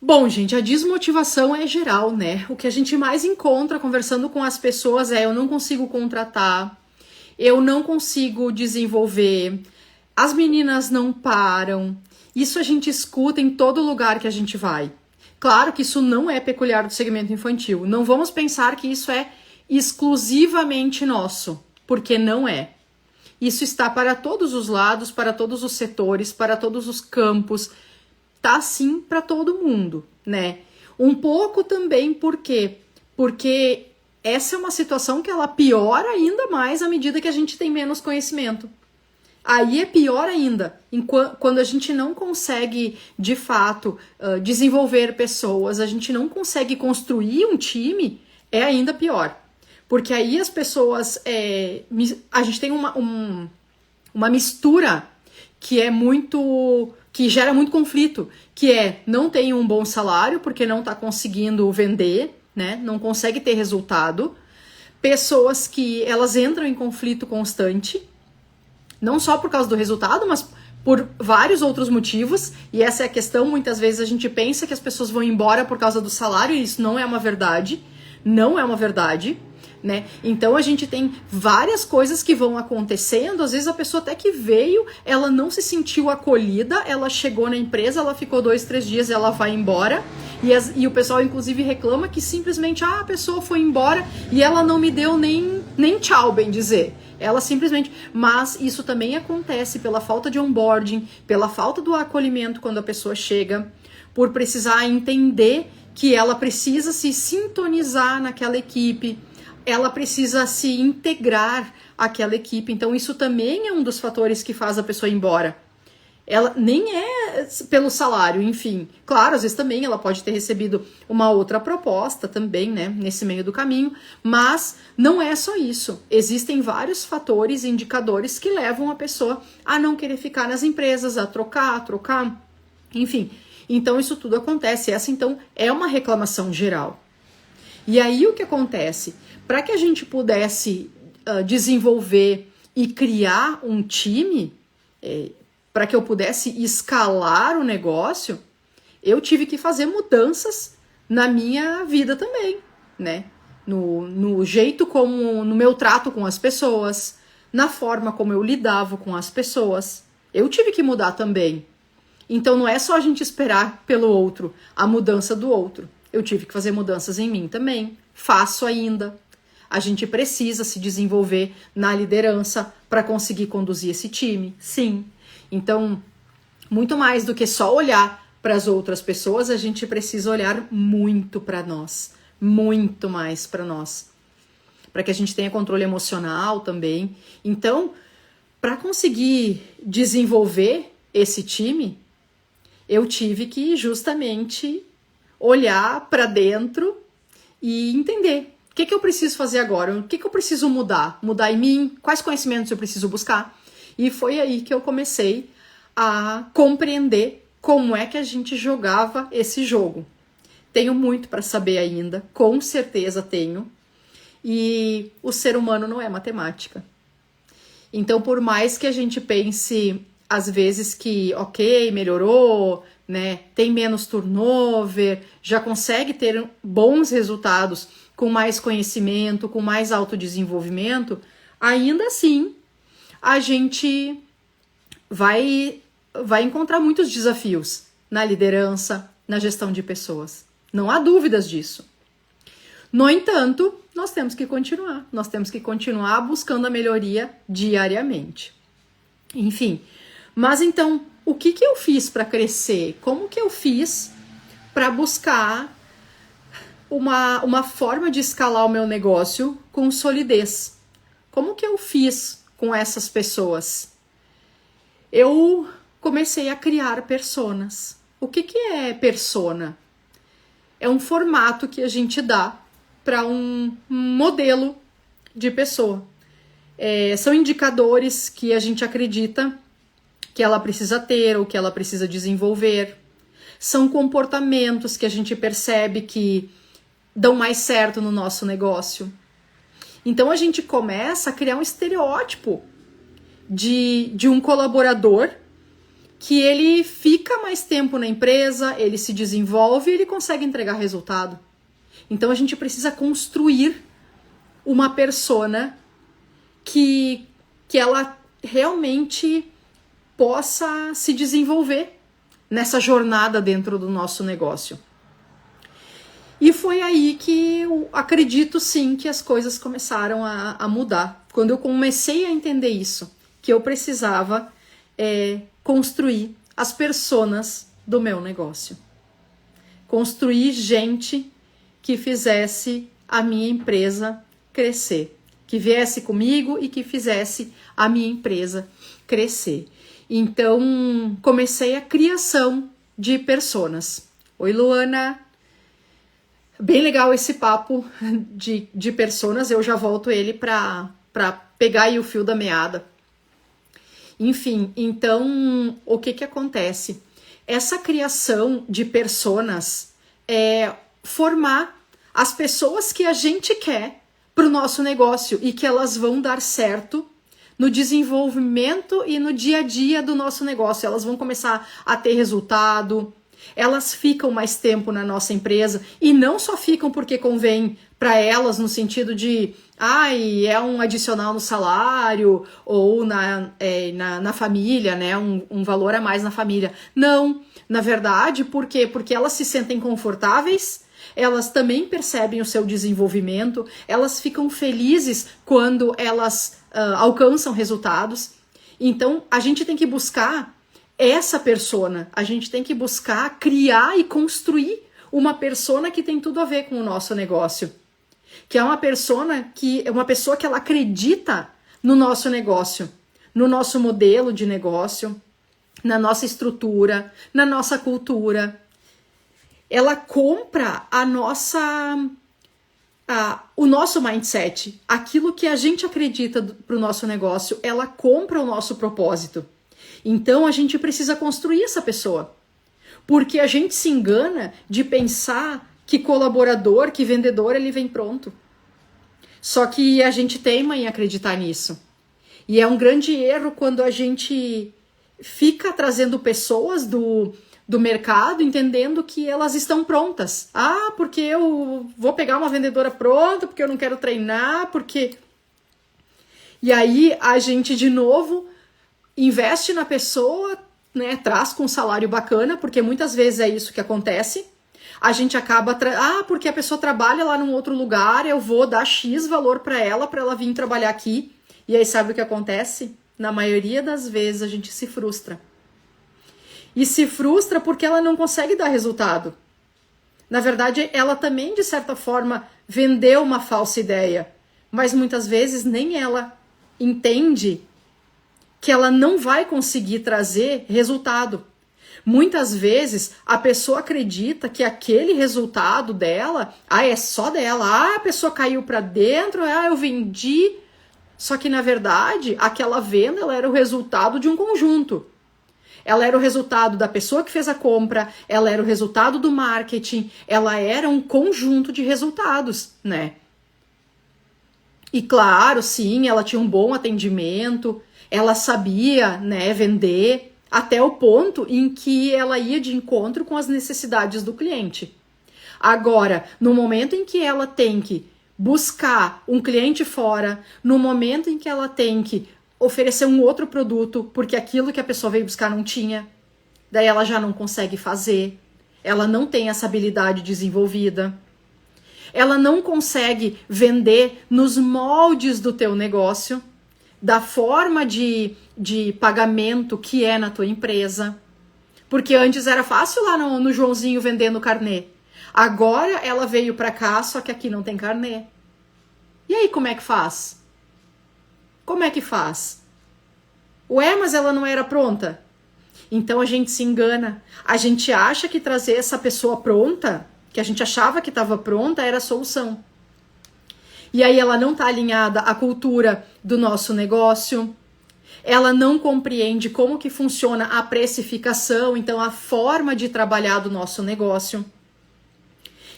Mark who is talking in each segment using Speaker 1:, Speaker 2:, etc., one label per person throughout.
Speaker 1: Bom, gente, a desmotivação é geral, né? O que a gente mais encontra conversando com as pessoas é: eu não consigo contratar, eu não consigo desenvolver, as meninas não param. Isso a gente escuta em todo lugar que a gente vai. Claro que isso não é peculiar do segmento infantil. Não vamos pensar que isso é exclusivamente nosso, porque não é. Isso está para todos os lados, para todos os setores, para todos os campos. Tá sim para todo mundo, né? Um pouco também por quê? Porque essa é uma situação que ela piora ainda mais à medida que a gente tem menos conhecimento. Aí é pior ainda, quando a gente não consegue, de fato, desenvolver pessoas, a gente não consegue construir um time, é ainda pior. Porque aí as pessoas, a gente tem uma mistura que é que gera muito conflito, que não tem um bom salário porque não está conseguindo vender, né? Não consegue ter resultado. Pessoas que elas entram em conflito constante, não só por causa do resultado, mas por vários outros motivos, e essa é a questão. Muitas vezes a gente pensa que as pessoas vão embora por causa do salário, e isso não é uma verdade, né? Então a gente tem várias coisas que vão acontecendo. Às vezes a pessoa até que veio, ela não se sentiu acolhida, ela chegou na empresa, ela ficou 2, 3 dias, ela vai embora, e o pessoal inclusive reclama que simplesmente a pessoa foi embora e ela não me deu nem tchau, bem dizer. Ela simplesmente... Mas isso também acontece pela falta de onboarding, pela falta do acolhimento quando a pessoa chega, por precisar entender que ela precisa se sintonizar naquela equipe, ela precisa se integrar àquela equipe. Então isso também é um dos fatores que faz a pessoa ir embora. Ela nem é pelo salário, enfim. Claro, às vezes também ela pode ter recebido uma outra proposta também, né, nesse meio do caminho, mas não é só isso. Existem vários fatores e indicadores que levam a pessoa a não querer ficar nas empresas, a trocar, enfim. Então isso tudo acontece. Essa então é uma reclamação geral. E aí o que acontece? Para que a gente pudesse desenvolver e criar um time, para que eu pudesse escalar o negócio, eu tive que fazer mudanças na minha vida também, né? No jeito como, no meu trato com as pessoas, na forma como eu lidava com as pessoas. Eu tive que mudar também. Então não é só a gente esperar pelo outro, a mudança do outro. Eu tive que fazer mudanças em mim também. Faço ainda. A gente precisa se desenvolver na liderança para conseguir conduzir esse time. Sim. Então, muito mais do que só olhar para as outras pessoas, a gente precisa olhar muito para nós. Muito mais para nós. Para que a gente tenha controle emocional também. Então, para conseguir desenvolver esse time, eu tive que justamente olhar para dentro e entender o que eu preciso fazer agora, o que eu preciso mudar em mim, quais conhecimentos eu preciso buscar. E foi aí que eu comecei a compreender como é que a gente jogava esse jogo. Tenho muito para saber ainda, com certeza tenho. E o ser humano não é matemática. Então, por mais que a gente pense, às vezes, que, ok, melhorou, né, tem menos turnover, já consegue ter bons resultados com mais conhecimento, com mais autodesenvolvimento, ainda assim, a gente vai encontrar muitos desafios na liderança, na gestão de pessoas. Não há dúvidas disso. No entanto, nós temos que continuar buscando a melhoria diariamente. Enfim, mas então, o que eu fiz para crescer? Como que eu fiz para buscar uma forma de escalar o meu negócio com solidez? Como que eu fiz com essas pessoas? Eu comecei a criar personas. O que é persona? É um formato que a gente dá para um modelo de pessoa. São indicadores que a gente acredita que ela precisa ter ou que ela precisa desenvolver. São comportamentos que a gente percebe que dão mais certo no nosso negócio. Então a gente começa a criar um estereótipo de um colaborador que ele fica mais tempo na empresa, ele se desenvolve e ele consegue entregar resultado. Então a gente precisa construir uma persona que ela realmente possa se desenvolver nessa jornada dentro do nosso negócio. E foi aí que eu acredito sim que as coisas começaram a mudar. Quando eu comecei a entender isso, que eu precisava construir as personas do meu negócio. Construir gente que fizesse a minha empresa crescer. Que viesse comigo e que fizesse a minha empresa crescer. Então, comecei a criação de personas. Oi, Luana. Bem legal esse papo de personas. Eu já volto ele para pegar aí o fio da meada. Enfim, então, o que acontece? Essa criação de personas é formar as pessoas que a gente quer para o nosso negócio e que elas vão dar certo no desenvolvimento e no dia a dia do nosso negócio. Elas vão começar a ter resultado, elas ficam mais tempo na nossa empresa e não só ficam porque convém para elas no sentido de é um adicional no salário ou na família, né? Um valor a mais na família. Não, na verdade, por quê? Porque elas se sentem confortáveis, elas também percebem o seu desenvolvimento, elas ficam felizes quando elas alcançam resultados. Então, a gente tem que buscar essa persona, a gente tem que buscar criar e construir uma persona que tem tudo a ver com o nosso negócio. Que é uma pessoa que ela acredita no nosso negócio, no nosso modelo de negócio, na nossa estrutura, na nossa cultura. Ela compra o nosso mindset, aquilo que a gente acredita para o nosso negócio, ela compra o nosso propósito. Então a gente precisa construir essa pessoa, porque a gente se engana de pensar que colaborador, que vendedor, ele vem pronto. Só que a gente teima em acreditar nisso. E é um grande erro quando a gente fica trazendo pessoas do mercado, entendendo que elas estão prontas. Porque eu vou pegar uma vendedora pronta, porque eu não quero treinar, porque... E aí a gente, de novo, investe na pessoa, né, traz com um salário bacana, porque muitas vezes é isso que acontece. A gente acaba... porque a pessoa trabalha lá num outro lugar, eu vou dar X valor para ela vir trabalhar aqui. E aí sabe o que acontece? Na maioria das vezes a gente se frustra. E se frustra porque ela não consegue dar resultado. Na verdade, ela também, de certa forma, vendeu uma falsa ideia. Mas muitas vezes nem ela entende que ela não vai conseguir trazer resultado. Muitas vezes a pessoa acredita que aquele resultado dela, é só dela. A pessoa caiu para dentro, eu vendi. Só que, na verdade, aquela venda ela era o resultado de um conjunto. Ela era o resultado da pessoa que fez a compra, ela era o resultado do marketing, ela era um conjunto de resultados, né? E claro, sim, ela tinha um bom atendimento, ela sabia, né, vender, até o ponto em que ela ia de encontro com as necessidades do cliente. Agora, no momento em que ela tem que buscar um cliente fora, no momento em que ela tem que oferecer um outro produto, porque aquilo que a pessoa veio buscar não tinha, daí ela já não consegue fazer, ela não tem essa habilidade desenvolvida, ela não consegue vender nos moldes do teu negócio, da forma de pagamento que é na tua empresa, porque antes era fácil lá no Joãozinho vendendo carnê, agora ela veio para cá, só que aqui não tem carnê. E aí como é que faz? Como é que faz? Mas ela não era pronta? Então a gente se engana. A gente acha que trazer essa pessoa pronta, que a gente achava que estava pronta, era a solução. E aí ela não está alinhada à cultura do nosso negócio. Ela não compreende como que funciona a precificação, então a forma de trabalhar do nosso negócio.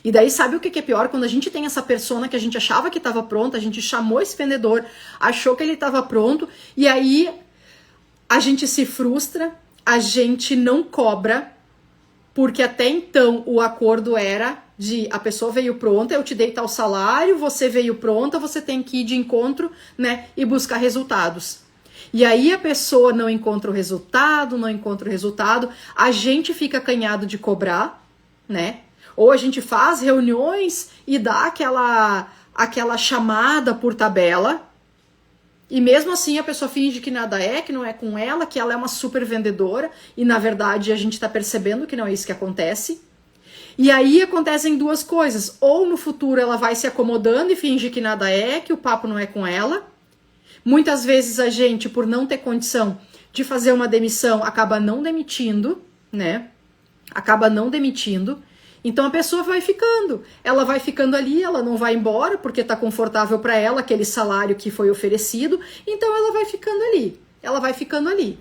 Speaker 1: E daí sabe o que é pior? Quando a gente tem essa persona que a gente achava que estava pronta, a gente chamou esse vendedor, achou que ele estava pronto, e aí a gente se frustra, a gente não cobra, porque até então o acordo era de a pessoa veio pronta, eu te dei tal salário, você veio pronta, você tem que ir de encontro, né, e buscar resultados. E aí a pessoa não encontra o resultado, a gente fica acanhado de cobrar, né? Ou a gente faz reuniões e dá aquela chamada por tabela, e mesmo assim a pessoa finge que nada é, que não é com ela, que ela é uma super vendedora, e na verdade a gente tá percebendo que não é isso que acontece. E aí acontecem duas coisas, ou no futuro ela vai se acomodando e finge que nada é, que o papo não é com ela. Muitas vezes a gente, por não ter condição de fazer uma demissão, acaba não demitindo, né? Acaba não demitindo. Então a pessoa vai ficando. Ela vai ficando ali, ela não vai embora porque tá confortável para ela aquele salário que foi oferecido. Então ela vai ficando ali. Ela vai ficando ali.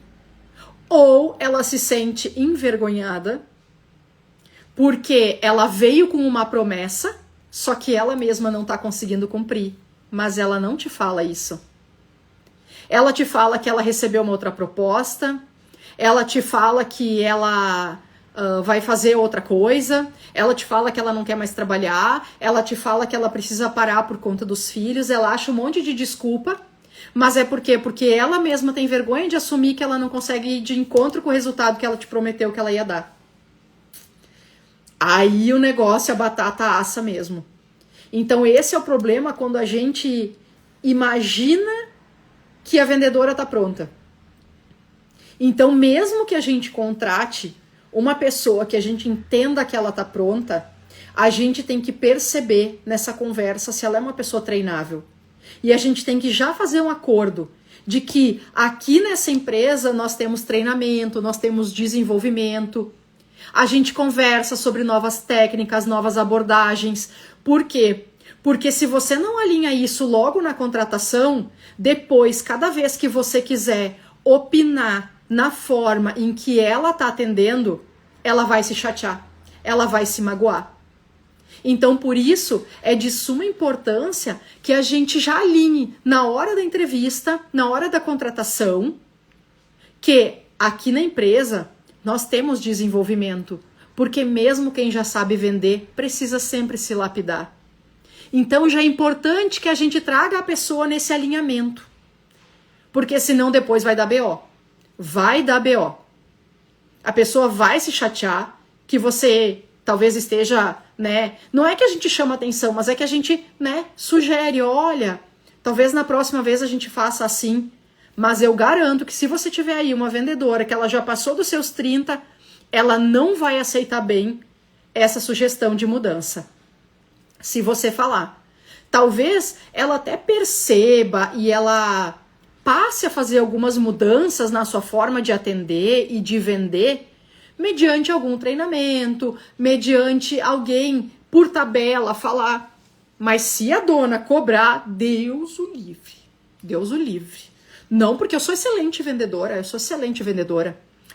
Speaker 1: Ou ela se sente envergonhada porque ela veio com uma promessa, só que ela mesma não tá conseguindo cumprir. Mas ela não te fala isso. Ela te fala que ela recebeu uma outra proposta, ela te fala que ela vai fazer outra coisa, ela te fala que ela não quer mais trabalhar, ela te fala que ela precisa parar por conta dos filhos, ela acha um monte de desculpa, mas é por quê? Porque ela mesma tem vergonha de assumir que ela não consegue ir de encontro com o resultado que ela te prometeu que ela ia dar. Aí o negócio, a batata assa mesmo. Então esse é o problema quando a gente imagina que a vendedora tá pronta. Então mesmo que a gente contrate uma pessoa que a gente entenda que ela tá pronta, a gente tem que perceber nessa conversa se ela é uma pessoa treinável. E a gente tem que já fazer um acordo de que aqui nessa empresa nós temos treinamento, nós temos desenvolvimento, a gente conversa sobre novas técnicas, novas abordagens. Por quê? Porque se você não alinha isso logo na contratação, depois, cada vez que você quiser opinar na forma em que ela está atendendo, ela vai se chatear, ela vai se magoar. Então, por isso, é de suma importância que a gente já alinhe na hora da entrevista, na hora da contratação, que aqui na empresa nós temos desenvolvimento, porque mesmo quem já sabe vender precisa sempre se lapidar. Então já é importante que a gente traga a pessoa nesse alinhamento, porque senão depois vai dar BO. Vai dar BO. A pessoa vai se chatear que você talvez esteja, né? Não é que a gente chama atenção, mas é que a gente, né, sugere, olha, talvez na próxima vez a gente faça assim. Mas eu garanto que se você tiver aí uma vendedora que ela já passou dos seus 30, ela não vai aceitar bem essa sugestão de mudança. Se você falar. Talvez ela até perceba e ela passe a fazer algumas mudanças na sua forma de atender e de vender, mediante algum treinamento, mediante alguém por tabela falar. Mas se a dona cobrar, Deus o livre. Deus o livre. Não, porque eu sou excelente vendedora,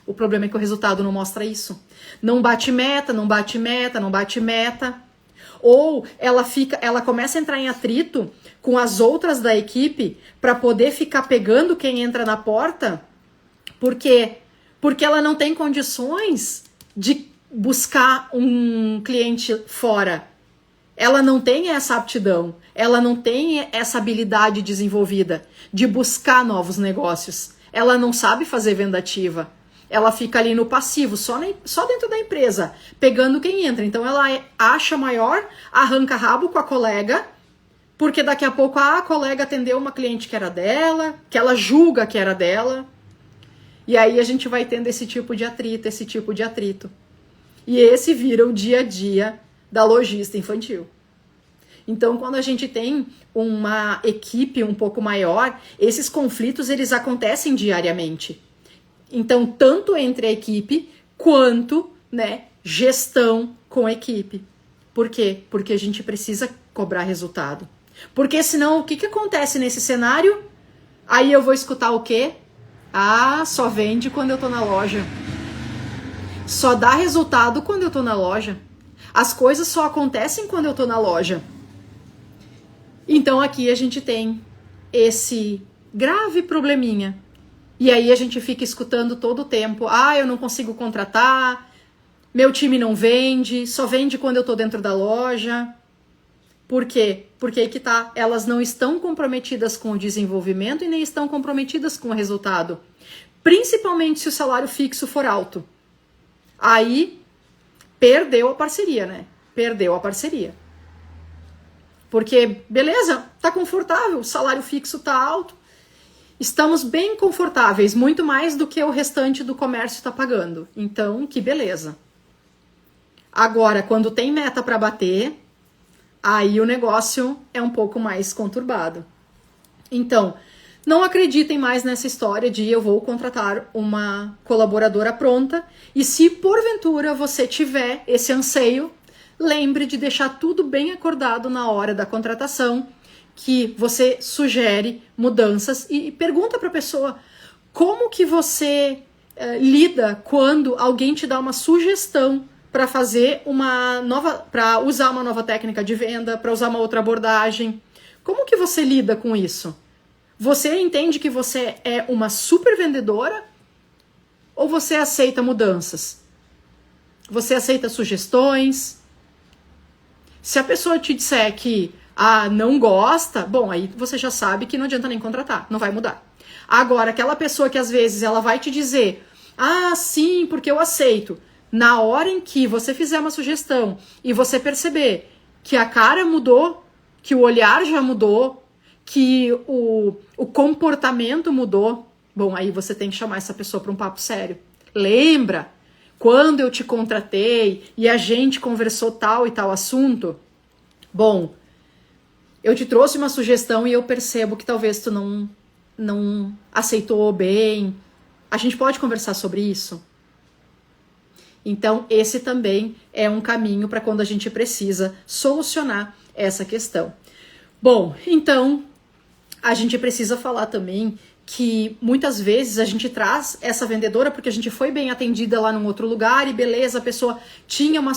Speaker 1: O problema é que o resultado não mostra isso. Não bate meta. Ou ela começa a entrar em atrito com as outras da equipe para poder ficar pegando quem entra na porta. Por quê? Porque ela não tem condições de buscar um cliente fora. Ela não tem essa aptidão, ela não tem essa habilidade desenvolvida de buscar novos negócios. Ela não sabe fazer venda ativa. Ela fica ali no passivo, só dentro da empresa, pegando quem entra. Então ela acha maior, arranca rabo com a colega, porque daqui a pouco a colega atendeu uma cliente que era dela, que ela julga que era dela. E aí a gente vai tendo esse tipo de atrito. E esse vira o dia a dia da lojista infantil. Então, quando a gente tem uma equipe um pouco maior, esses conflitos eles acontecem diariamente. Então, tanto entre a equipe quanto, né, gestão com a equipe. Por quê? Porque a gente precisa cobrar resultado. Porque senão, o que acontece nesse cenário? Aí eu vou escutar o quê? Ah, só vende quando eu tô na loja. Só dá resultado quando eu tô na loja. As coisas só acontecem quando eu tô na loja. Então aqui a gente tem esse grave probleminha E aí a gente fica escutando todo o tempo, eu não consigo contratar, meu time não vende, só vende quando eu tô dentro da loja. Por quê? Porque aí que tá, elas não estão comprometidas com o desenvolvimento e nem estão comprometidas com o resultado. Principalmente se o salário fixo for alto. Aí, perdeu a parceria, né? Perdeu a parceria. Porque, beleza, tá confortável, o salário fixo tá alto, estamos bem confortáveis, muito mais do que o restante do comércio tá pagando. Então, que beleza. Agora, quando tem meta para bater, aí o negócio é um pouco mais conturbado. Então, não acreditem mais nessa história de eu vou contratar uma colaboradora pronta e se porventura você tiver esse anseio, lembre de deixar tudo bem acordado na hora da contratação, que você sugere mudanças e pergunta para a pessoa como que você lida quando alguém te dá uma sugestão para fazer para usar uma nova técnica de venda, para usar uma outra abordagem. Como que você lida com isso? Você entende que você é uma super vendedora ou você aceita mudanças? Você aceita sugestões? Se a pessoa te disser que não gosta, bom, aí você já sabe que não adianta nem contratar, não vai mudar. Agora, aquela pessoa que às vezes ela vai te dizer, sim, porque eu aceito. Na hora em que você fizer uma sugestão e você perceber que a cara mudou, que o olhar já mudou, que o comportamento mudou, bom, aí você tem que chamar essa pessoa para um papo sério. Lembra quando eu te contratei e a gente conversou tal e tal assunto? Bom, eu te trouxe uma sugestão e eu percebo que talvez tu não aceitou bem. A gente pode conversar sobre isso? Então, esse também é um caminho para quando a gente precisa solucionar essa questão. Bom, então, a gente precisa falar também que muitas vezes a gente traz essa vendedora porque a gente foi bem atendida lá num outro lugar e beleza, a pessoa tinha uma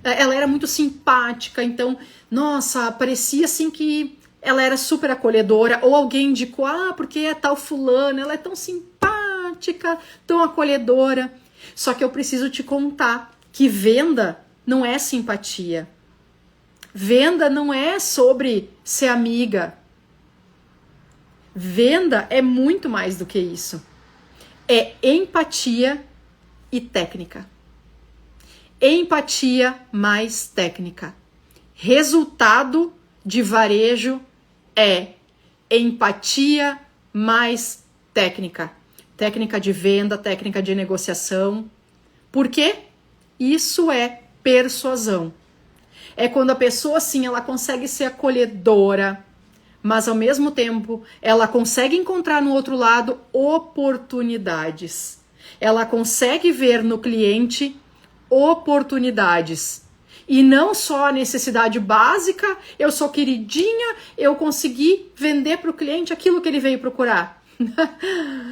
Speaker 1: ela era muito simpática, então, nossa, parecia assim que ela era super acolhedora, ou alguém indicou, porque é tal fulana, ela é tão simpática, tão acolhedora. Só que eu preciso te contar que venda não é simpatia. Venda não é sobre ser amiga. Venda é muito mais do que isso. É empatia e técnica. Empatia mais técnica. Resultado de varejo é empatia mais técnica. Técnica de venda, técnica de negociação. Por quê? Isso é persuasão. É quando a pessoa, sim, ela consegue ser acolhedora, mas ao mesmo tempo ela consegue encontrar no outro lado oportunidades. Ela consegue ver no cliente oportunidades. E não só a necessidade básica, eu sou queridinha, eu consegui vender para o cliente aquilo que ele veio procurar.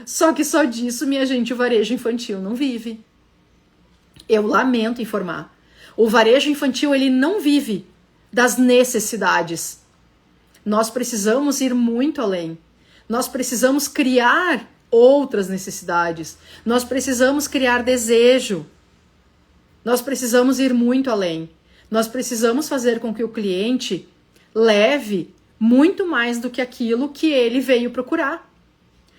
Speaker 1: Só que só disso, minha gente, o varejo infantil não vive. Eu lamento informar. O varejo infantil, ele não vive das necessidades. Nós precisamos ir muito além. Nós precisamos criar outras necessidades. Nós precisamos criar desejo. Nós precisamos ir muito além. Nós precisamos fazer com que o cliente leve muito mais do que aquilo que ele veio procurar.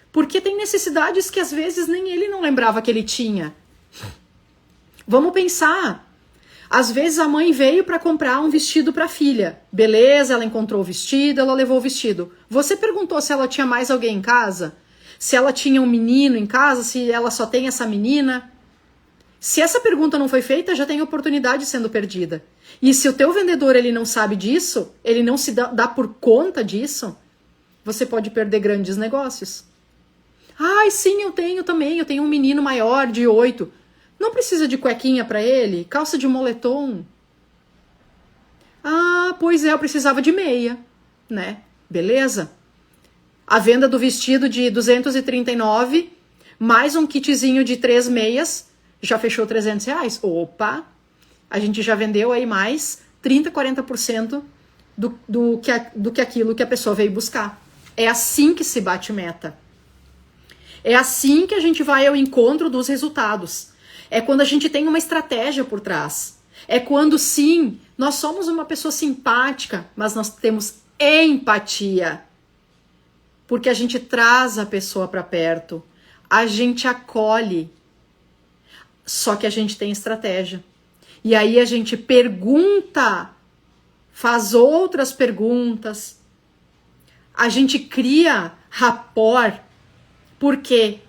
Speaker 1: Porque tem necessidades que às vezes nem ele não lembrava que ele tinha. Vamos pensar. Às vezes a mãe veio para comprar um vestido para a filha. Beleza, ela encontrou o vestido, ela levou o vestido. Você perguntou se ela tinha mais alguém em casa? Se ela tinha um menino em casa? Se ela só tem essa menina? Se essa pergunta não foi feita, já tem oportunidade sendo perdida. E se o teu vendedor ele não sabe disso, ele não se dá por conta disso, você pode perder grandes negócios. Sim, eu tenho também. Eu tenho um menino maior de 8. Não precisa de cuequinha para ele? Calça de moletom? Pois é, eu precisava de meia, né? Beleza? A venda do vestido de 239, mais um kitzinho de 3 meias, já fechou R$300. Opa! A gente já vendeu aí mais 30%, 40% do que aquilo que a pessoa veio buscar. É assim que se bate meta. É assim que a gente vai ao encontro dos resultados. É quando a gente tem uma estratégia por trás. É quando, sim, nós somos uma pessoa simpática, mas nós temos empatia. Porque a gente traz a pessoa para perto. A gente acolhe. Só que a gente tem estratégia. E aí a gente pergunta, faz outras perguntas. A gente cria rapport. Por quê?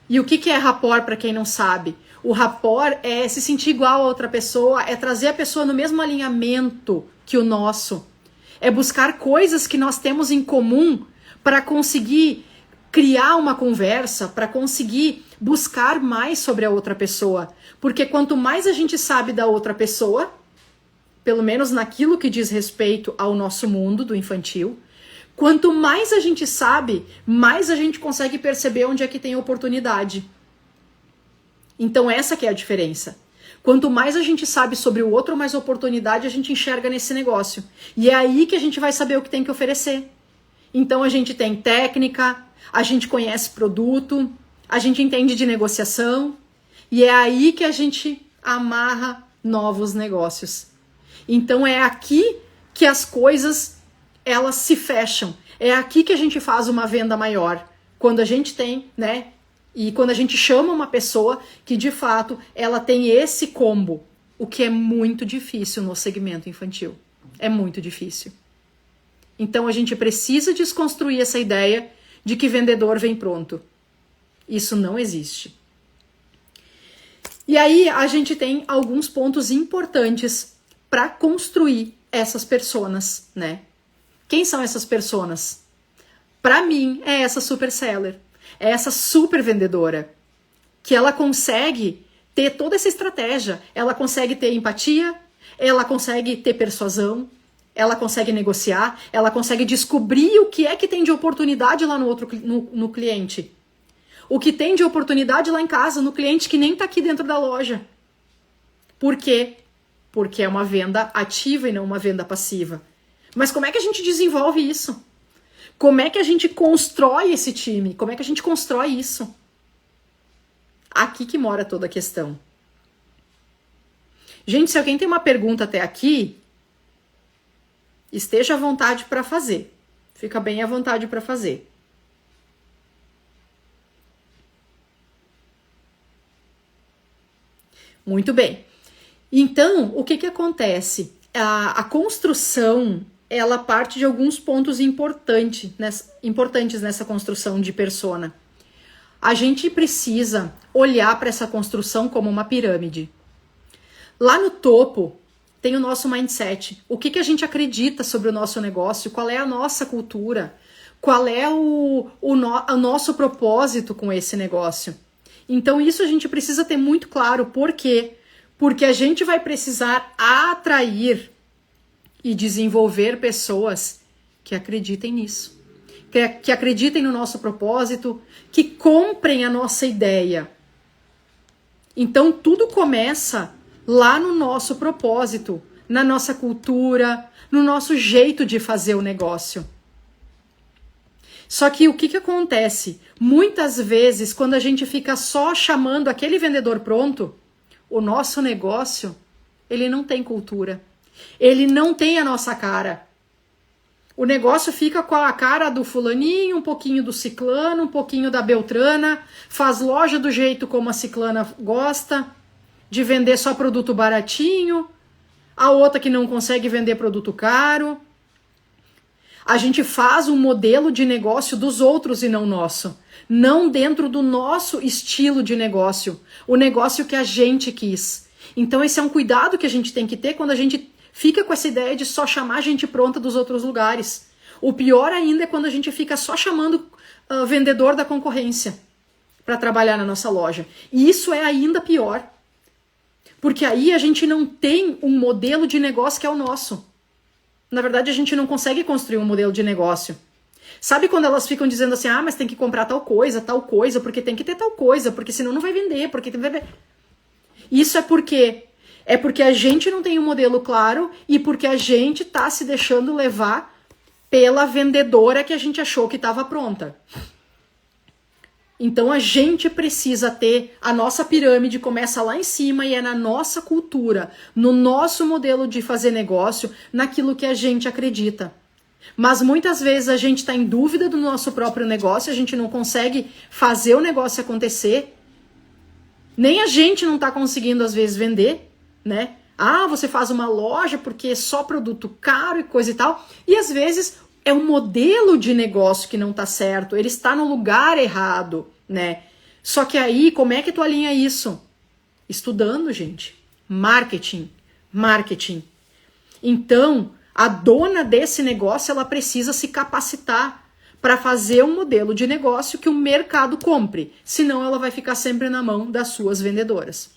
Speaker 1: E o que é rapport para quem não sabe? O rapport é se sentir igual a outra pessoa, é trazer a pessoa no mesmo alinhamento que o nosso. É buscar coisas que nós temos em comum para conseguir criar uma conversa, para conseguir buscar mais sobre a outra pessoa. Porque quanto mais a gente sabe da outra pessoa, pelo menos naquilo que diz respeito ao nosso mundo do infantil, quanto mais a gente sabe, mais a gente consegue perceber onde é que tem oportunidade. Então essa que é a diferença. Quanto mais a gente sabe sobre o outro, mais oportunidade a gente enxerga nesse negócio. E é aí que a gente vai saber o que tem que oferecer. Então a gente tem técnica, a gente conhece produto, a gente entende de negociação, e é aí que a gente amarra novos negócios. Então é aqui que as coisas, elas se fecham. É aqui que a gente faz uma venda maior. Quando a gente tem, né? E quando a gente chama uma pessoa que, de fato, ela tem esse combo. O que é muito difícil no segmento infantil. É muito difícil. Então a gente precisa desconstruir essa ideia de que vendedor vem pronto. Isso não existe. E aí a gente tem alguns pontos importantes para construir essas personas, né? Quem são essas personas? Para mim, é essa super seller, é essa super vendedora, que ela consegue ter toda essa estratégia, ela consegue ter empatia, ela consegue ter persuasão, ela consegue negociar, ela consegue descobrir o que é que tem de oportunidade lá no cliente. O que tem de oportunidade lá em casa, no cliente que nem está aqui dentro da loja. Por quê? Porque é uma venda ativa e não uma venda passiva. Mas como é que a gente desenvolve isso? Como é que a gente constrói esse time? Como é que a gente constrói isso? Aqui que mora toda a questão. Gente, se alguém tem uma pergunta até aqui, esteja à vontade para fazer. Fica bem à vontade para fazer. Muito bem. Então, o que acontece? A construção, ela parte de alguns pontos importantes nessa construção de persona. A gente precisa olhar para essa construção como uma pirâmide. Lá no topo tem o nosso mindset. O que a gente acredita sobre o nosso negócio? Qual é a nossa cultura? Qual é o nosso propósito com esse negócio? Então isso a gente precisa ter muito claro. Por quê? Porque a gente vai precisar atrair e desenvolver pessoas que acreditem nisso. Que acreditem no nosso propósito, que comprem a nossa ideia. Então tudo começa lá no nosso propósito, na nossa cultura, no nosso jeito de fazer o negócio. Só que o que acontece? Muitas vezes, quando a gente fica só chamando aquele vendedor pronto, o nosso negócio, ele não tem cultura. Ele não tem a nossa cara. O negócio fica com a cara do fulaninho, um pouquinho do ciclano, um pouquinho da beltrana, faz loja do jeito como a ciclana gosta, de vender só produto baratinho, a outra que não consegue vender produto caro. A gente faz um modelo de negócio dos outros e não nosso. Não dentro do nosso estilo de negócio. O negócio que a gente quis. Então esse é um cuidado que a gente tem que ter quando a gente fica com essa ideia de só chamar gente pronta dos outros lugares. O pior ainda é quando a gente fica só chamando vendedor da concorrência para trabalhar na nossa loja. E isso é ainda pior. Porque aí a gente não tem um modelo de negócio que é o nosso. Na verdade, a gente não consegue construir um modelo de negócio. Sabe quando elas ficam dizendo assim, mas tem que comprar tal coisa, porque tem que ter tal coisa, porque senão não vai vender, porque tem que vender. Isso é porque a gente não tem um modelo claro e porque a gente tá se deixando levar pela vendedora que a gente achou que estava pronta. Então a gente precisa ter, a nossa pirâmide começa lá em cima e é na nossa cultura, no nosso modelo de fazer negócio, naquilo que a gente acredita. Mas muitas vezes a gente está em dúvida do nosso próprio negócio, a gente não consegue fazer o negócio acontecer, nem a gente não está conseguindo às vezes vender, né? Ah, você faz uma loja porque é só produto caro e coisa e tal, e às vezes é um modelo de negócio que não tá certo, ele está no lugar errado, né? Só que aí, como é que tu alinha isso? Estudando, gente. Marketing. Marketing. Então, a dona desse negócio, ela precisa se capacitar para fazer um modelo de negócio que o mercado compre, senão ela vai ficar sempre na mão das suas vendedoras.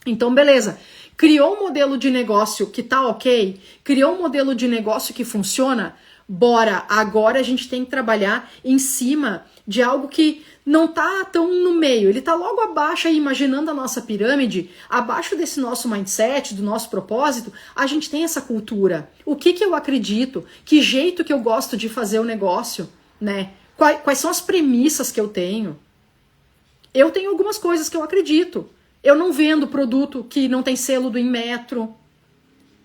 Speaker 1: Então, beleza. Criou um modelo de negócio que tá ok? Criou um modelo de negócio que funciona? Bora, agora a gente tem que trabalhar em cima de algo que não tá tão no meio, ele tá logo abaixo aí, imaginando a nossa pirâmide, abaixo desse nosso mindset, do nosso propósito, a gente tem essa cultura. O que eu acredito? Que jeito que eu gosto de fazer o negócio, né? Quais são as premissas que eu tenho? Eu tenho algumas coisas que eu acredito. Eu não vendo produto que não tem selo do Inmetro.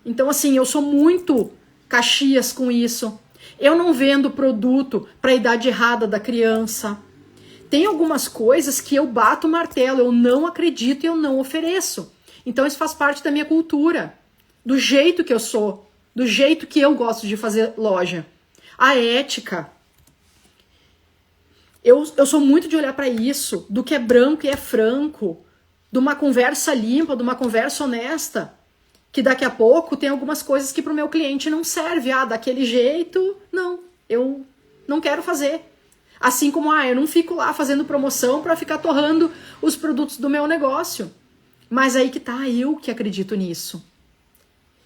Speaker 1: Então, assim, eu sou muito Caxias com isso. Eu não vendo produto para a idade errada da criança. Tem algumas coisas que eu bato o martelo, eu não acredito e eu não ofereço. Então isso faz parte da minha cultura, do jeito que eu sou, do jeito que eu gosto de fazer loja. A ética. Eu sou muito de olhar para isso, do que é branco e é franco, de uma conversa limpa, de uma conversa honesta. Que daqui a pouco tem algumas coisas que para o meu cliente não serve. Ah, daquele jeito, não, eu não quero fazer. Assim como, eu não fico lá fazendo promoção para ficar torrando os produtos do meu negócio. Mas aí que tá, eu que acredito nisso.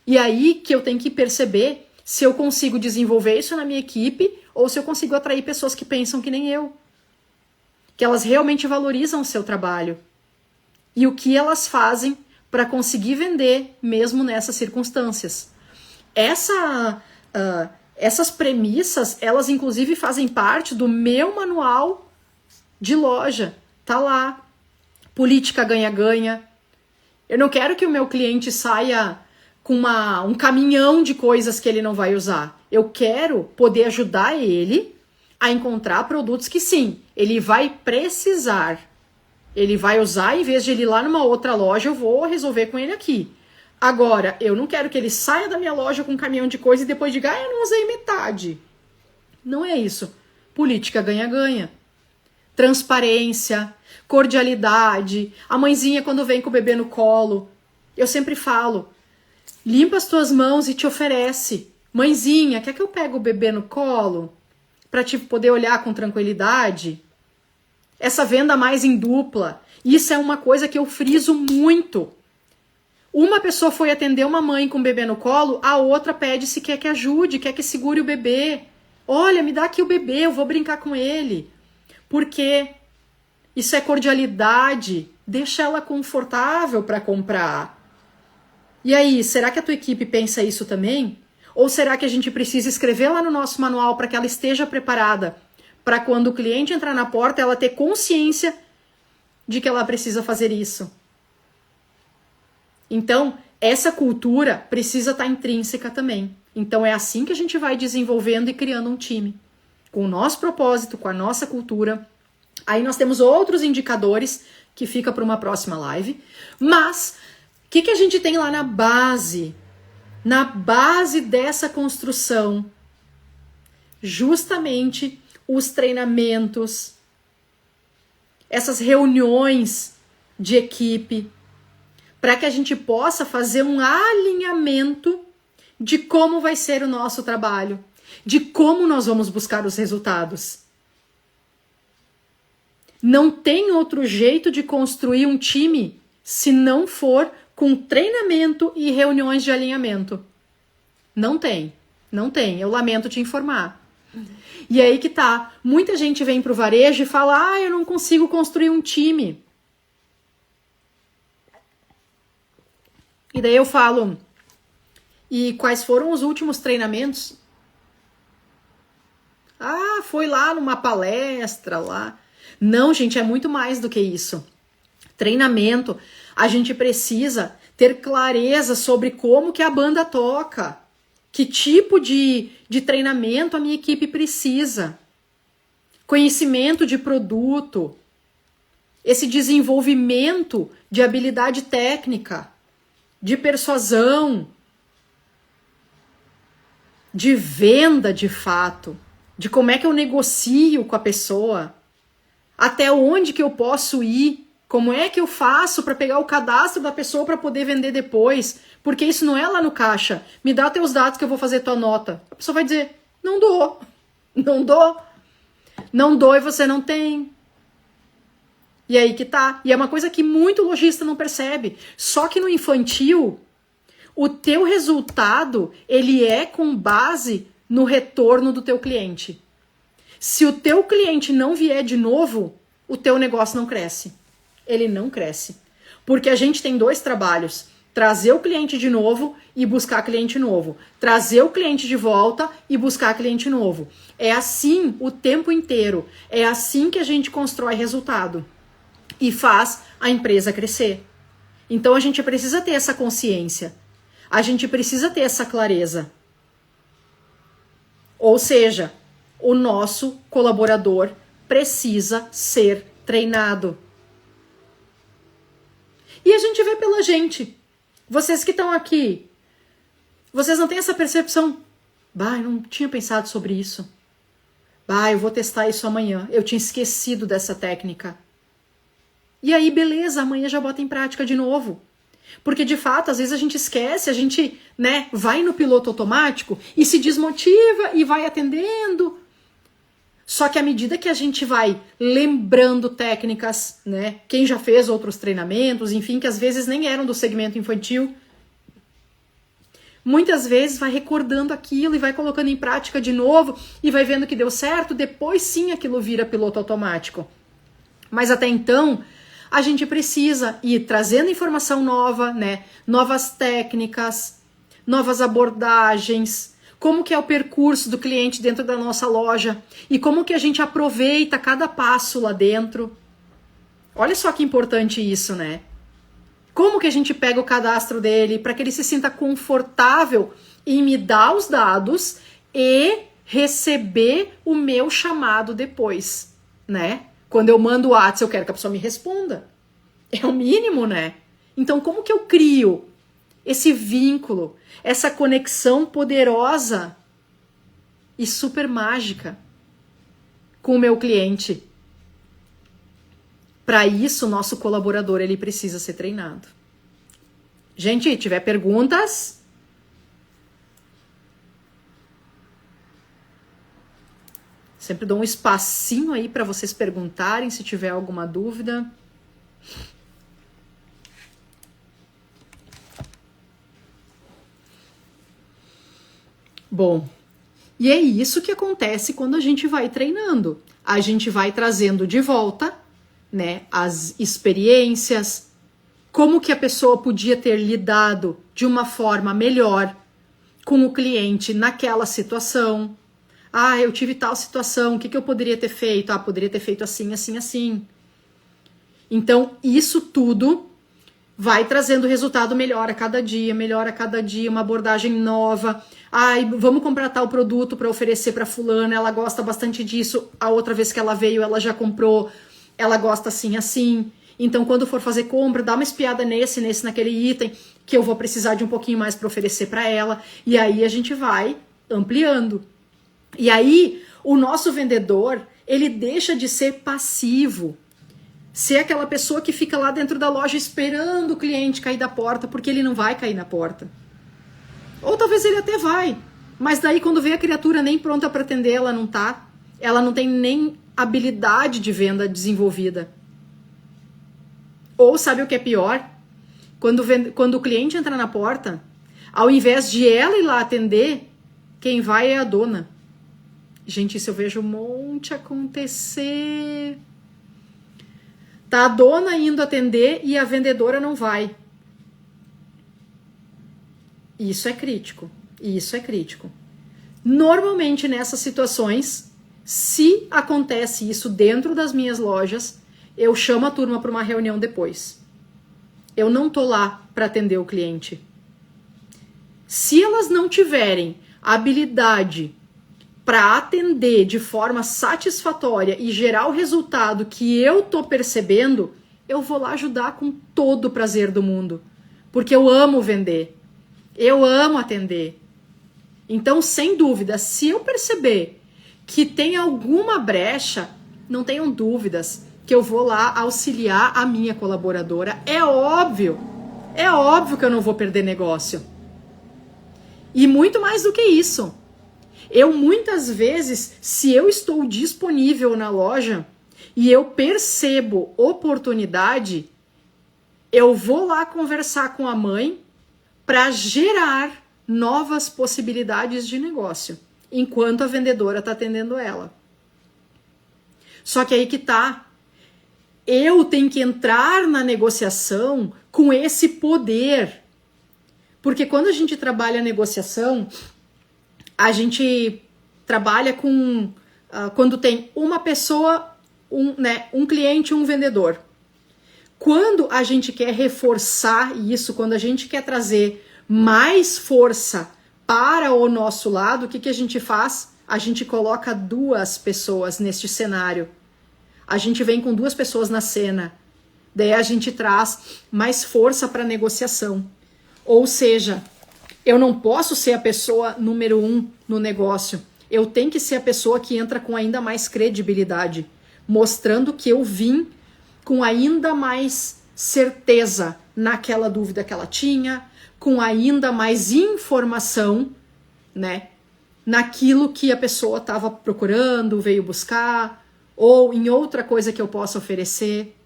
Speaker 1: E aí que eu tenho que perceber se eu consigo desenvolver isso na minha equipe ou se eu consigo atrair pessoas que pensam que nem eu. Que elas realmente valorizam o seu trabalho. E o que elas fazem para conseguir vender mesmo nessas circunstâncias. Essas premissas, elas inclusive fazem parte do meu manual de loja. Tá lá. Política ganha-ganha. Eu não quero que o meu cliente saia com um caminhão de coisas que ele não vai usar. Eu quero poder ajudar ele a encontrar produtos que sim, ele vai precisar. Ele vai usar, em vez de ele ir lá numa outra loja, eu vou resolver com ele aqui. Agora, eu não quero que ele saia da minha loja com um caminhão de coisa e depois diga, eu não usei metade. Não é isso. Política ganha-ganha. Transparência, cordialidade. A mãezinha quando vem com o bebê no colo. Eu sempre falo, limpa as tuas mãos e te oferece. Mãezinha, quer que eu pegue o bebê no colo? Pra te poder olhar com tranquilidade? Essa venda mais em dupla, isso é uma coisa que eu friso muito. Uma pessoa foi atender uma mãe com o bebê no colo, a outra pede se quer que ajude, quer que segure o bebê. Olha, me dá aqui o bebê, eu vou brincar com ele. Porque isso é cordialidade, deixa ela confortável para comprar. E aí, será que a tua equipe pensa isso também? Ou será que a gente precisa escrever lá no nosso manual para que ela esteja preparada? Para quando o cliente entrar na porta, ela ter consciência de que ela precisa fazer isso. Então, essa cultura precisa estar intrínseca também. Então, é assim que a gente vai desenvolvendo e criando um time. Com o nosso propósito, com a nossa cultura. Aí nós temos outros indicadores que fica para uma próxima live. Mas, o que a gente tem lá na base? Na base dessa construção, justamente os treinamentos, essas reuniões de equipe, para que a gente possa fazer um alinhamento de como vai ser o nosso trabalho, de como nós vamos buscar os resultados. Não tem outro jeito de construir um time se não for com treinamento e reuniões de alinhamento. Não tem, não tem, eu lamento te informar. E aí que tá, muita gente vem pro varejo e fala, eu não consigo construir um time. E daí eu falo, e quais foram os últimos treinamentos? Foi lá numa palestra lá. Não, gente, é muito mais do que isso. Treinamento, a gente precisa ter clareza sobre como que a banda toca, que tipo de treinamento a minha equipe precisa, conhecimento de produto, esse desenvolvimento de habilidade técnica, de persuasão, de venda de fato, de como é que eu negocio com a pessoa, até onde que eu posso ir, como é que eu faço para pegar o cadastro da pessoa para poder vender depois, porque isso não é lá no caixa, me dá teus dados que eu vou fazer tua nota. A pessoa vai dizer, não dou, não dou, não dou e você não tem. E aí que tá. E é uma coisa que muito lojista não percebe. Só que no infantil, o teu resultado, ele é com base no retorno do teu cliente. Se o teu cliente não vier de novo, o teu negócio não cresce. Ele não cresce. Porque a gente tem dois trabalhos. Trazer o cliente de novo e buscar cliente novo. Trazer o cliente de volta e buscar cliente novo. É assim o tempo inteiro. É assim que a gente constrói resultado. E faz a empresa crescer. Então a gente precisa ter essa consciência. A gente precisa ter essa clareza. Ou seja, o nosso colaborador precisa ser treinado. E a gente vê pela gente. Vocês que estão aqui, vocês não têm essa percepção? Bah, eu não tinha pensado sobre isso. Bah, eu vou testar isso amanhã. Eu tinha esquecido dessa técnica. E aí, beleza, amanhã já bota em prática de novo. Porque, de fato, às vezes a gente esquece, a gente, né, vai no piloto automático e se desmotiva e vai atendendo. Só que à medida que a gente vai lembrando técnicas, né, quem já fez outros treinamentos, enfim, que às vezes nem eram do segmento infantil, muitas vezes vai recordando aquilo e vai colocando em prática de novo e vai vendo que deu certo, depois sim aquilo vira piloto automático. Mas até então, a gente precisa ir trazendo informação nova, né? Novas técnicas, novas abordagens, como que é o percurso do cliente dentro da nossa loja e como que a gente aproveita cada passo lá dentro. Olha só que importante isso, né? Como que a gente pega o cadastro dele para que ele se sinta confortável em me dar os dados e receber o meu chamado depois, né? Quando eu mando o WhatsApp, eu quero que a pessoa me responda. É o mínimo, né? Então, como que eu crio esse vínculo, essa conexão poderosa e super mágica com o meu cliente? Para isso, o nosso colaborador, ele precisa ser treinado. Gente, tiver perguntas... Sempre dou um espacinho aí para vocês perguntarem se tiver alguma dúvida. Bom, e é isso que acontece quando a gente vai treinando. A gente vai trazendo de volta, né, as experiências, como que a pessoa podia ter lidado de uma forma melhor com o cliente naquela situação. Ah, eu tive tal situação, o que eu poderia ter feito? Ah, poderia ter feito assim, assim, assim. Então, isso tudo vai trazendo resultado melhor a cada dia, uma abordagem nova. Ai, vamos comprar tal produto para oferecer para fulana, ela gosta bastante disso. A outra vez que ela veio, ela já comprou, ela gosta assim, assim. Então, quando for fazer compra, dá uma espiada nesse, naquele item, que eu vou precisar de um pouquinho mais para oferecer para ela. E aí a gente vai ampliando. E aí, o nosso vendedor, ele deixa de ser passivo, ser aquela pessoa que fica lá dentro da loja esperando o cliente cair da porta, porque ele não vai cair na porta. Ou talvez ele até vai, mas daí quando vê a criatura nem pronta para atender, ela não tá, ela não tem nem habilidade de venda desenvolvida. Ou sabe o que é pior? Quando o cliente entra na porta, ao invés de ela ir lá atender, quem vai é a dona. Gente, isso eu vejo um monte acontecer. Tá a dona indo atender e a vendedora não vai. Isso é crítico. Isso é crítico. Normalmente nessas situações Se acontece isso dentro das minhas lojas, eu chamo a turma para uma reunião depois. Eu não tô lá para atender o cliente. Se elas não tiverem habilidade para atender de forma satisfatória e gerar o resultado que eu tô percebendo, eu vou lá ajudar com todo o prazer do mundo. Porque eu amo vender. Eu amo atender. Então, sem dúvida, se eu perceber que tem alguma brecha, não tenham dúvidas que eu vou lá auxiliar a minha colaboradora. É óbvio que eu não vou perder negócio. E muito mais do que isso. Eu muitas vezes, se eu estou disponível na loja e eu percebo oportunidade, eu vou lá conversar com a mãe para gerar novas possibilidades de negócio, enquanto a vendedora está atendendo ela. Só que aí que tá. Eu tenho que entrar na negociação com esse poder. Porque quando a gente trabalha a negociação, a gente trabalha com... quando tem uma pessoa, um cliente e um vendedor. Quando a gente quer reforçar isso, quando a gente quer trazer mais força para o nosso lado, o que a gente faz? A gente coloca 2 pessoas neste cenário. A gente vem com 2 pessoas na cena. Daí a gente traz mais força para a negociação. Ou seja, eu não posso ser a pessoa número 1 no negócio. Eu tenho que ser a pessoa que entra com ainda mais credibilidade, mostrando que eu vim com ainda mais certeza naquela dúvida que ela tinha, com ainda mais informação, né, naquilo que a pessoa estava procurando, veio buscar, ou em outra coisa que eu possa oferecer.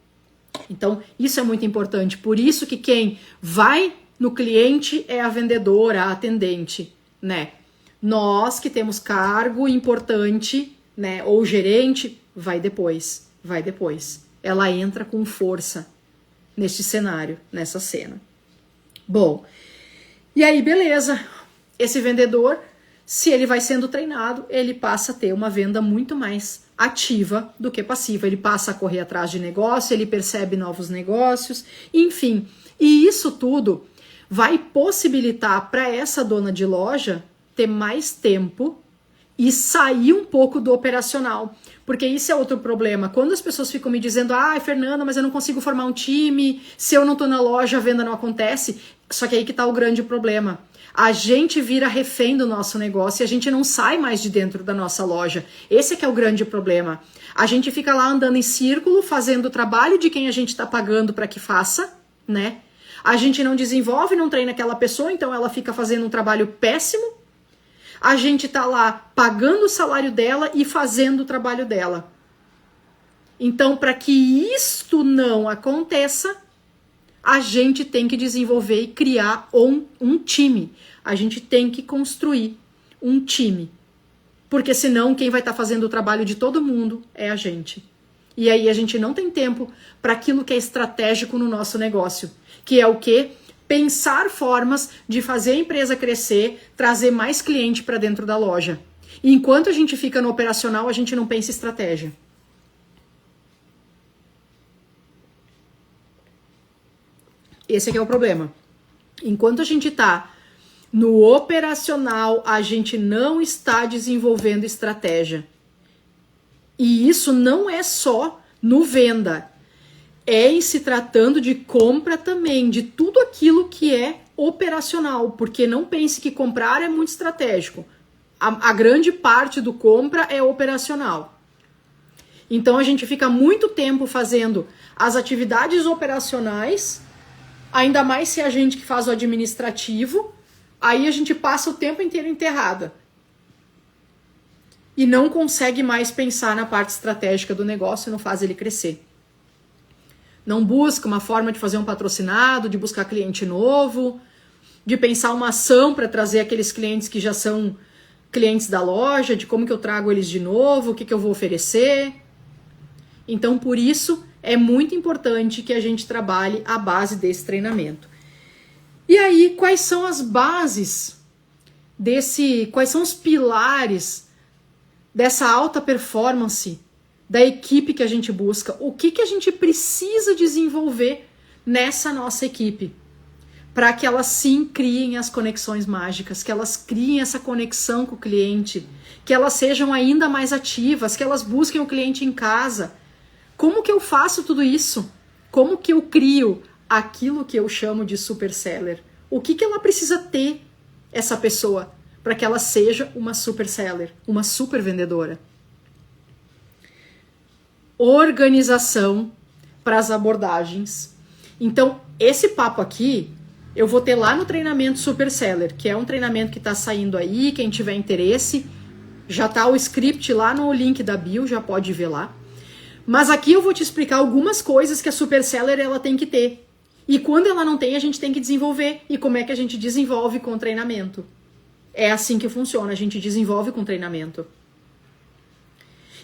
Speaker 1: Então, isso é muito importante. Por isso que quem vai no cliente é a vendedora, a atendente, né? Nós que temos cargo importante, né, ou gerente, vai depois. Ela entra com força neste cenário, nessa cena. Bom, e aí beleza, esse vendedor, se ele vai sendo treinado, ele passa a ter uma venda muito mais ativa do que passiva. Ele passa a correr atrás de negócio, ele percebe novos negócios, enfim. E isso tudo vai possibilitar para essa dona de loja ter mais tempo e sair um pouco do operacional. Porque isso é outro problema. Quando as pessoas ficam me dizendo, Fernanda, mas eu não consigo formar um time, se eu não tô na loja, a venda não acontece. Só que aí que tá o grande problema. A gente vira refém do nosso negócio e a gente não sai mais de dentro da nossa loja. Esse é que é o grande problema. A gente fica lá andando em círculo, fazendo o trabalho de quem a gente tá pagando para que faça, né? A gente não desenvolve, não treina aquela pessoa, então ela fica fazendo um trabalho péssimo. A gente tá lá pagando o salário dela e fazendo o trabalho dela. Então, para que isto não aconteça, a gente tem que desenvolver e criar um time. A gente tem que construir um time. Porque senão quem vai estar fazendo o trabalho de todo mundo é a gente. E aí a gente não tem tempo para aquilo que é estratégico no nosso negócio. Que é o quê? Pensar formas de fazer a empresa crescer, trazer mais cliente para dentro da loja. E enquanto a gente fica no operacional, a gente não pensa em estratégia. Esse aqui é o problema. Enquanto a gente está no operacional, a gente não está desenvolvendo estratégia. E isso não é só no venda. É em se tratando de compra também, de tudo aquilo que é operacional, porque não pense que comprar é muito estratégico. A grande parte do compra é operacional. Então a gente fica muito tempo fazendo as atividades operacionais, ainda mais se é a gente que faz o administrativo, aí a gente passa o tempo inteiro enterrada. E não consegue mais pensar na parte estratégica do negócio e não faz ele crescer. Não busca uma forma de fazer um patrocinado, de buscar cliente novo, de pensar uma ação para trazer aqueles clientes que já são clientes da loja, de como que eu trago eles de novo, o que eu vou oferecer. Então, por isso, é muito importante que a gente trabalhe a base desse treinamento. E aí, quais são as bases quais são os pilares dessa alta performance, da equipe que a gente busca, o que a gente precisa desenvolver nessa nossa equipe, para que elas sim criem as conexões mágicas, que elas criem essa conexão com o cliente, que elas sejam ainda mais ativas, que elas busquem o cliente em casa. Como que eu faço tudo isso? Como que eu crio aquilo que eu chamo de super seller? O que ela precisa ter, essa pessoa, para que ela seja uma super seller, uma super vendedora? Organização para as abordagens. Então, esse papo aqui, eu vou ter lá no treinamento Super Seller, que é um treinamento que está saindo aí, quem tiver interesse, já tá o script lá no link da bio, já pode ver lá. Mas aqui eu vou te explicar algumas coisas que a Super Seller ela tem que ter. E quando ela não tem, a gente tem que desenvolver. E como é que a gente desenvolve com treinamento? É assim que funciona, a gente desenvolve com treinamento.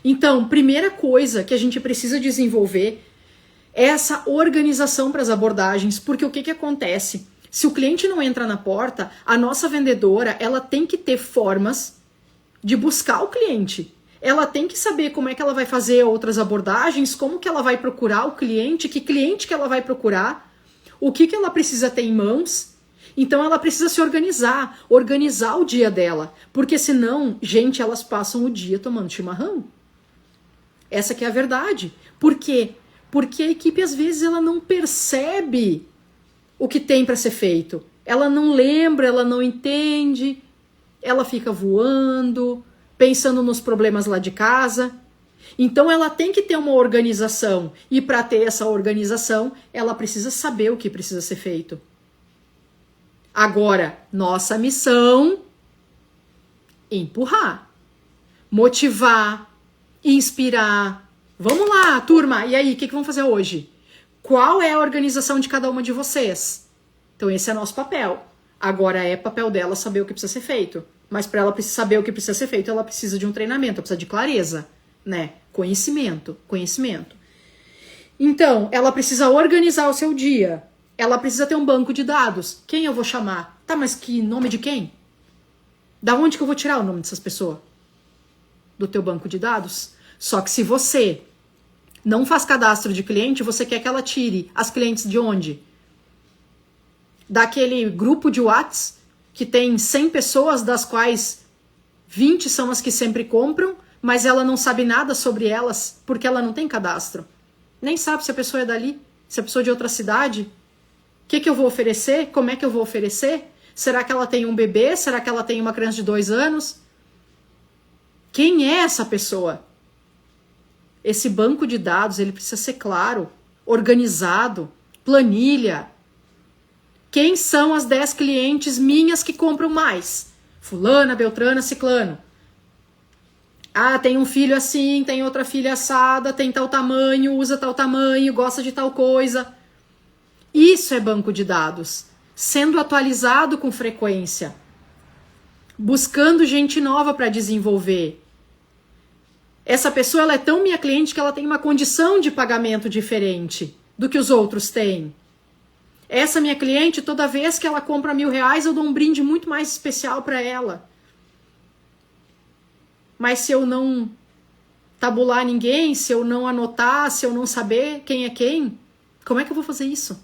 Speaker 1: Então, primeira coisa que a gente precisa desenvolver é essa organização para as abordagens, porque o que acontece? Se o cliente não entra na porta, a nossa vendedora, ela tem que ter formas de buscar o cliente. Ela tem que saber como é que ela vai fazer outras abordagens, como que ela vai procurar o cliente que ela vai procurar, o que ela precisa ter em mãos. Então ela precisa se organizar o dia dela, porque senão, gente, elas passam o dia tomando chimarrão. Essa que é a verdade. Por quê? Porque a equipe às vezes ela não percebe o que tem para ser feito. Ela não lembra, ela não entende, ela fica voando, pensando nos problemas lá de casa. Então ela tem que ter uma organização, e para ter essa organização, ela precisa saber o que precisa ser feito. Agora, nossa missão: empurrar, motivar, inspirar. Vamos lá, turma, e aí, o que vamos fazer hoje? Qual é a organização de cada uma de vocês? Então esse é nosso papel. Agora é papel dela saber o que precisa ser feito. Mas para ela saber o que precisa ser feito, ela precisa de um treinamento, ela precisa de clareza, né? Conhecimento. Então, ela precisa organizar o seu dia. Ela precisa ter um banco de dados. Quem eu vou chamar? Tá, mas que nome de quem? Da onde que eu vou tirar o nome dessas pessoas? Do teu banco de dados? Só que se você não faz cadastro de cliente, você quer que ela tire as clientes de onde? Daquele grupo de WhatsApp que tem 100 pessoas, das quais 20 são as que sempre compram, mas ela não sabe nada sobre elas porque ela não tem cadastro. Nem sabe se a pessoa é dali, se a pessoa é de outra cidade. O que eu vou oferecer? Como é que eu vou oferecer? Será que ela tem um bebê? Será que ela tem uma criança de 2 anos? Quem é essa pessoa? Esse banco de dados, ele precisa ser claro, organizado, planilha. Quem são as 10 clientes minhas que compram mais? Fulana, Beltrana, Ciclano. Ah, tem um filho assim, tem outra filha assada, tem tal tamanho, usa tal tamanho, gosta de tal coisa. Isso é banco de dados, sendo atualizado com frequência, buscando gente nova para desenvolver. Essa pessoa ela é tão minha cliente que ela tem uma condição de pagamento diferente do que os outros têm. Essa minha cliente, toda vez que ela compra R$1.000, eu dou um brinde muito mais especial para ela. Mas se eu não tabular ninguém, se eu não anotar, se eu não saber quem é quem, como é que eu vou fazer isso?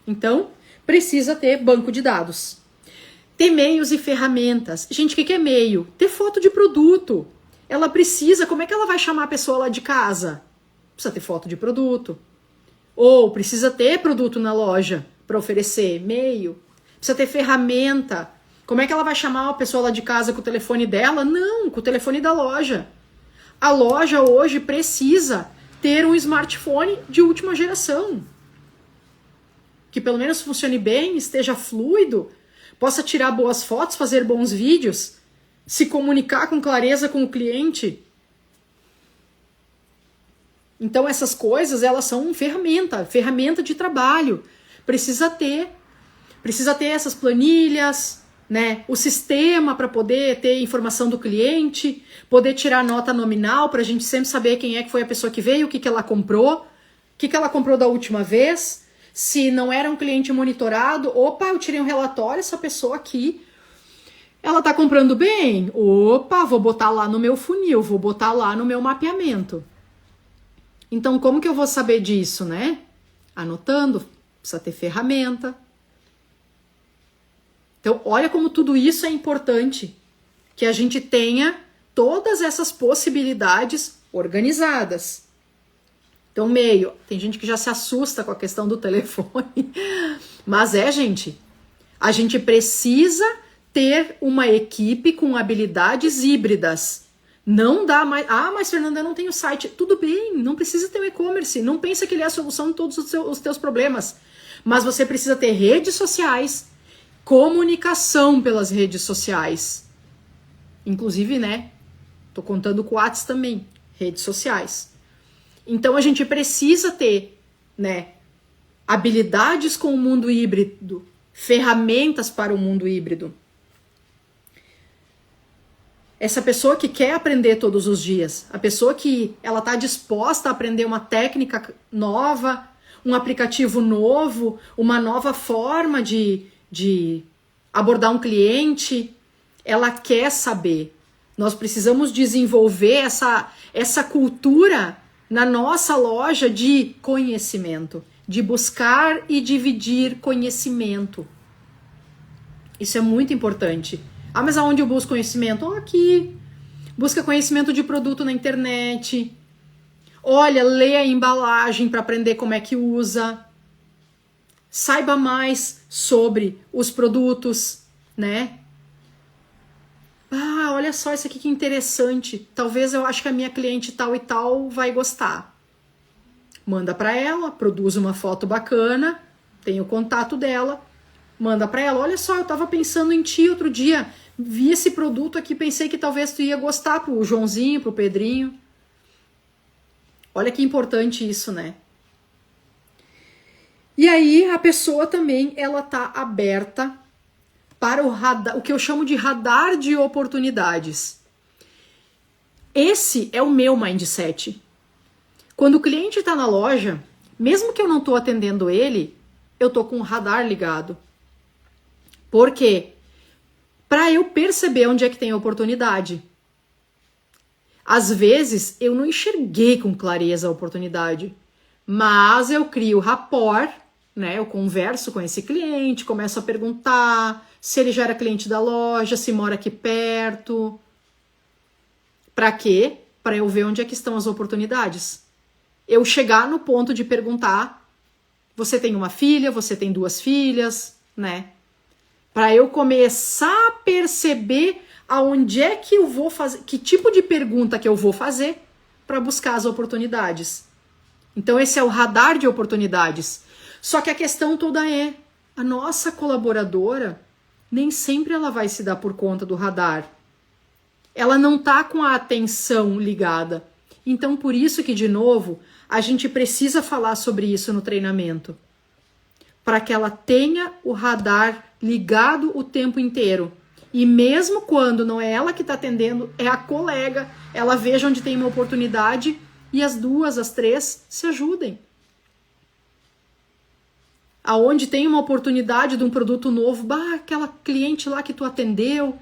Speaker 1: Então, precisa ter banco de dados. Ter meios e ferramentas. Gente, o que é e-mail? Ter foto de produto. Ela precisa, como é que ela vai chamar a pessoa lá de casa? Precisa ter foto de produto. Ou precisa ter produto na loja para oferecer, e-mail. Precisa ter ferramenta. Como é que ela vai chamar a pessoa lá de casa com o telefone dela? Não, com o telefone da loja. A loja hoje precisa ter um smartphone de última geração. Que pelo menos funcione bem, esteja fluido, possa tirar boas fotos, fazer bons vídeos, se comunicar com clareza com o cliente. Então essas coisas, elas são ferramenta de trabalho. Precisa ter essas planilhas, né? O sistema para poder ter informação do cliente, poder tirar nota nominal para a gente sempre saber quem é que foi a pessoa que veio, o que ela comprou, o que ela comprou da última vez. Se não era um cliente monitorado, opa, eu tirei um relatório, essa pessoa aqui Ela tá comprando bem? Opa, vou botar lá no meu funil, vou botar lá no meu mapeamento. Então, como que eu vou saber disso, né? Anotando, precisa ter ferramenta. Então, olha como tudo isso é importante, que a gente tenha todas essas possibilidades organizadas. Então, meio, tem gente que já se assusta com a questão do telefone, mas gente, a gente precisa ter uma equipe com habilidades híbridas. Não dá mais... mas Fernanda, eu não tenho site. Tudo bem, não precisa ter um e-commerce. Não pensa que ele é a solução de todos os teus problemas. Mas você precisa ter redes sociais, comunicação pelas redes sociais. Inclusive, né? Tô contando com o WhatsApp também. Redes sociais. Então, a gente precisa ter, né? Habilidades com o mundo híbrido. Ferramentas para o mundo híbrido. Essa pessoa que quer aprender todos os dias, a pessoa que ela está disposta a aprender uma técnica nova, um aplicativo novo, uma nova forma de abordar um cliente, ela quer saber. Nós precisamos desenvolver essa cultura na nossa loja de conhecimento, de buscar e dividir conhecimento. Isso é muito importante. Mas aonde eu busco conhecimento? Aqui. Busca conhecimento de produto na internet. Olha, lê a embalagem para aprender como é que usa. Saiba mais sobre os produtos, né? Olha só isso aqui que interessante. Talvez eu acho que a minha cliente tal e tal vai gostar. Manda para ela, produz uma foto bacana, tem o contato dela, manda para ela. Olha só, eu tava pensando em ti outro dia. Vi esse produto aqui, pensei que talvez tu ia gostar, pro Joãozinho, pro Pedrinho. Olha que importante isso, né? E aí a pessoa também, ela tá aberta para o radar, o que eu chamo de radar de oportunidades. Esse é o meu mindset. Quando o cliente tá na loja, mesmo que eu não tô atendendo ele, eu tô com o radar ligado. Por quê? Para eu perceber onde é que tem oportunidade. Às vezes, eu não enxerguei com clareza a oportunidade, mas eu crio rapport, né? Eu converso com esse cliente, começo a perguntar se ele já era cliente da loja, se mora aqui perto. Para quê? Para eu ver onde é que estão as oportunidades. Eu chegar no ponto de perguntar, você tem uma filha, você tem 2 filhas, né? Para eu começar a perceber aonde é que eu vou fazer, que tipo de pergunta que eu vou fazer para buscar as oportunidades. Então esse é o radar de oportunidades. Só que a questão toda é, a nossa colaboradora, nem sempre ela vai se dar por conta do radar. Ela não tá com a atenção ligada. Então por isso que, de novo, a gente precisa falar sobre isso no treinamento. Para que ela tenha o radar ligado o tempo inteiro. E mesmo quando não é ela que está atendendo, é a colega, ela veja onde tem uma oportunidade e as 2, as 3 se ajudem. Aonde tem uma oportunidade de um produto novo, aquela cliente lá que tu atendeu.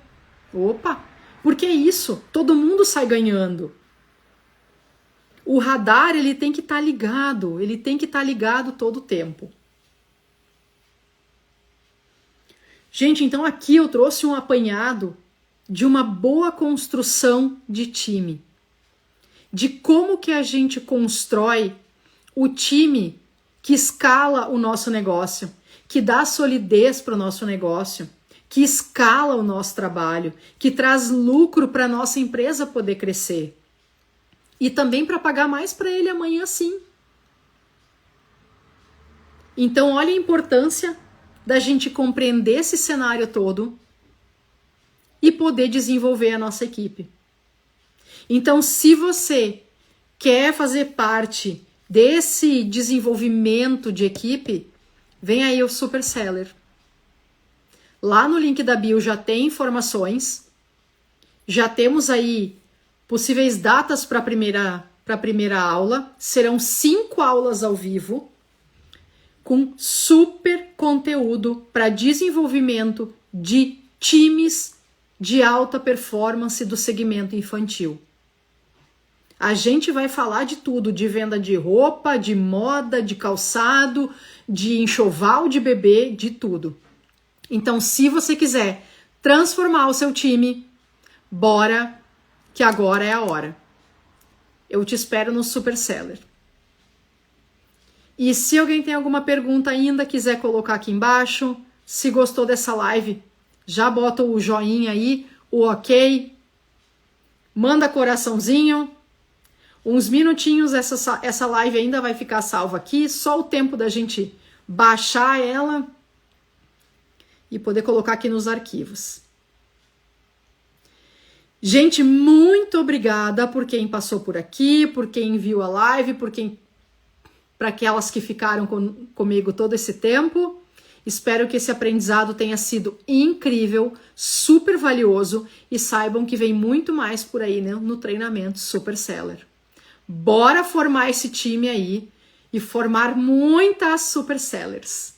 Speaker 1: Opa, porque é isso, todo mundo sai ganhando. O radar, ele tem que estar ligado, ele tem que estar ligado todo o tempo. Gente, então aqui eu trouxe um apanhado de uma boa construção de time. De como que a gente constrói o time que escala o nosso negócio, que dá solidez para o nosso negócio, que escala o nosso trabalho, que traz lucro para a nossa empresa poder crescer. E também para pagar mais para ele amanhã sim. Então olha a importância da gente compreender esse cenário todo e poder desenvolver a nossa equipe. Então, se você quer fazer parte desse desenvolvimento de equipe, vem aí o Super Seller. Lá no link da bio já tem informações, já temos aí possíveis datas para a primeira aula, serão 5 aulas ao vivo, com super conteúdo para desenvolvimento de times de alta performance do segmento infantil. A gente vai falar de tudo, de venda de roupa, de moda, de calçado, de enxoval de bebê, de tudo. Então, se você quiser transformar o seu time, bora, que agora é a hora. Eu te espero no Super Seller. E se alguém tem alguma pergunta ainda, quiser colocar aqui embaixo, se gostou dessa live, já bota o joinha aí, o ok, manda coraçãozinho. Uns minutinhos, essa live ainda vai ficar salva aqui, só o tempo da gente baixar ela e poder colocar aqui nos arquivos. Gente, muito obrigada por quem passou por aqui, por quem viu a live, para aquelas que ficaram comigo todo esse tempo. Espero que esse aprendizado tenha sido incrível, super valioso e saibam que vem muito mais por aí, né, no treinamento Super Seller. Bora formar esse time aí e formar muitas Super Sellers.